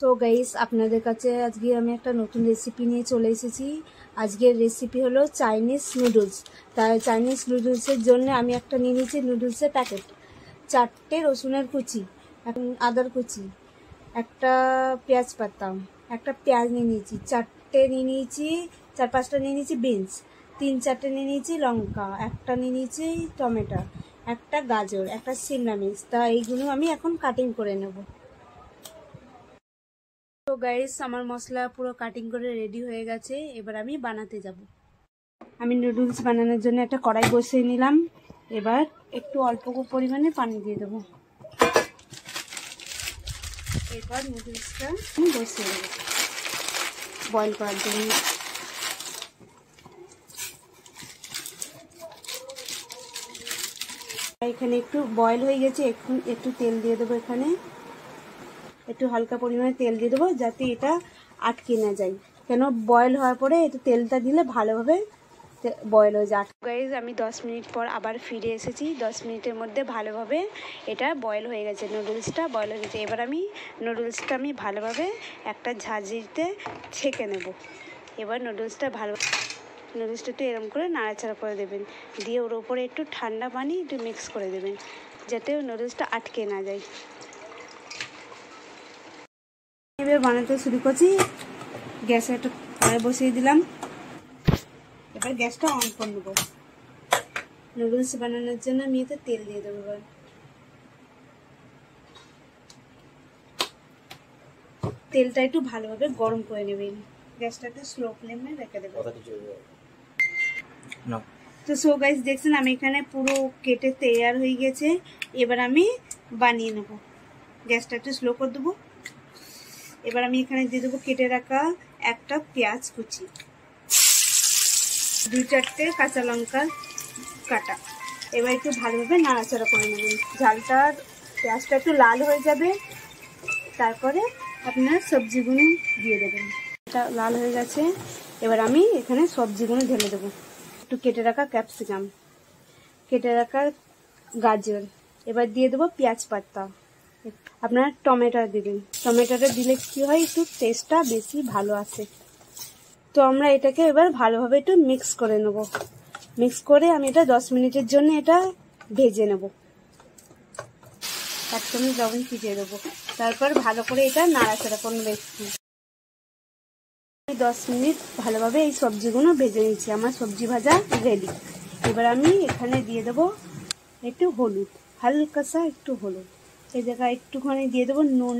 তো গাইস, আপনাদের কাছে আজকে আমি একটা নতুন রেসিপি নিয়ে চলে এসেছি। আজকের রেসিপি হলো চাইনিজ নুডলস। তাই চাইনিজ নুডলসের জন্য আমি একটা নিয়ে নিয়েছি নুডলসের প্যাকেট, 4টে রসুনের কুচি, আদার কুচি, একটা পেঁয়াজ পাতা, একটা পেঁয়াজ নিয়ে নিয়েছি, 4টে নিয়ে নিয়েছি, 4-5টা নিয়ে নিয়েছি বিনস, 3-4টে নিয়ে নিয়েছি লঙ্কা, একটা নিয়ে নিয়েছি টমেটো, একটা গাজর, একটা সিমলা মির্চ। তা এইগুলো আমি এখন কাটিং করে নেব। তো গাইস, আমার মশলা পুরো কাটিং করে রেডি হয়ে গেছে। এবার আমি বানাতে যাব। আমি নুডলস বানানোর জন্য একটা কড়াই বসিয়ে নিলাম। এবার একটু অল্প পরিমাণে পানি দিয়ে দেবো। এরপর নুডলসটা আমি বসিয়ে দেবো বয়েল করার জন্য। এখানে একটু বয়েল হয়ে গেছে, একটু তেল দিয়ে দেবো। এখানে একটু হালকা পরিমাণে তেল দিয়ে দেবো যাতে এটা আটকে না যায়, কেন বয়েল হওয়ার পরে একটু তেলটা দিলে ভালোভাবে বয়েল হয়ে যায়। গাইস, আমি 10 মিনিট পর আবার ফিরে এসেছি। 10 মিনিটের মধ্যে ভালোভাবে এটা বয়েল হয়ে গেছে, নুডলসটা বয়েল হয়ে গেছে। এবার আমি নুডলসটা ভালোভাবে একটা ঝাঁঝরিতে ছেঁকে নেব। এবার নুডলসটা একটু এরকম করে নাড়াচাড়া করে দেবেন, দিয়ে ওর উপরে একটু ঠান্ডা পানি একটু মিক্স করে দেবেন যাতে নুডলসটা আটকে না যায়। এবার বানাতে শুরু করছি। গ্যাসে একটা কড়াই বসিয়ে দিলাম। এবার গ্যাসটা অন করে নেব। নুডলস বানানোর জন্য আমি এতে তেল দিয়ে দেবো। এবার তেলটা একটু ভালোভাবে গরম করে নেবেন। গ্যাসটা একটু স্লো ফ্লেমে রেখে দেবেন। তো সো গাইস, দেখছেন আমি এখানে পুরো কেটে তৈরি হয়ে গেছে। এবার আমি বানিয়ে নেব। গ্যাসটা একটু স্লো করে দেবো। এবার আমি এখানে দিয়ে দেবো কেটে রাখা একটা পেঁয়াজ কুচি, 2-4টে কাঁচা লঙ্কা কাটা। এবার একটু ভালোভাবে নাড়াচাড়া করে নেবেন। ঝালটার পেঁয়াজটা একটু লাল হয়ে যাবে, তারপরে আপনারা সবজিগুলো দিয়ে দেবেন। এটা লাল হয়ে গেছে। এবার আমি এখানে সবজিগুলো ঢেলে দেবো। একটু কেটে রাখা ক্যাপসিকাম, কেটে রাখা গাজর, এবার দিয়ে দেবো পেঁয়াজ পাতা। আপনারা টমেটো দেবেন। টমেটোটা দিলে কি হয়, একটু টেস্টটা বেশি ভালো আসে। তো আমরা এটাকে এবার ভালোভাবে একটু মিক্স করে নেব। মিক্স করে আমি এটা 10 মিনিটের জন্য এটা ভেজে নেব। এক চামচ লবণ ছিটিয়ে দেবো। তারপর ভালো করে এটা নাড়াচাড়া করে নেব। 10 মিনিট ভালোভাবে এই সবজিগুলো ভেজে নিচ্ছি। আমার সবজি ভাজা রেডি। এবার আমি এখানে দিয়ে দেবো একটু হলুদ, হালকা একটু হলুদ। এই জায়গায় একটুখানি দিয়ে দেবো নুন।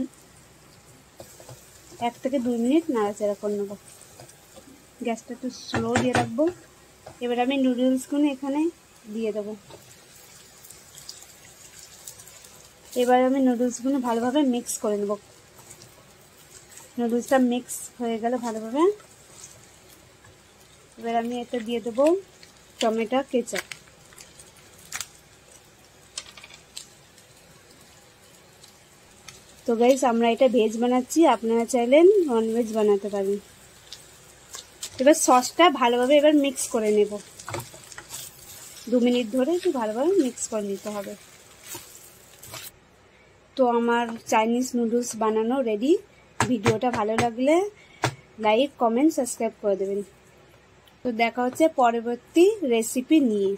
1 থেকে 2 মিনিট নাড়াচাড়া করে নেবো। গ্যাসটা একটু স্লো দিয়ে রাখবো। এবার আমি নুডলসগুলো এখানে দিয়ে দেবো। এবার আমি নুডলসগুলো ভালোভাবে মিক্স করে নেব। নুডলসটা মিক্স হয়ে গেলে ভালোভাবে, এবার আমি এটা দিয়ে দেবো টমেটো কেচাপ। তো গাইস, আমরা এটা ভেজ বানাচ্ছি, আপনারা চাইলেন ননভেজ বানাতে পারেন। এবার সসটা ভালোভাবে এবার মিক্স করে নেব। 2 মিনিট ধরে একটু ভালোভাবে মিক্স করে নিতে হবে। তো আমার চাইনিজ নুডলস বানানো রেডি। ভিডিওটা ভালো লাগলে লাইক, কমেন্ট, সাবস্ক্রাইব করে দেবেন। তো দেখা হচ্ছে পরবর্তী রেসিপি নিয়ে।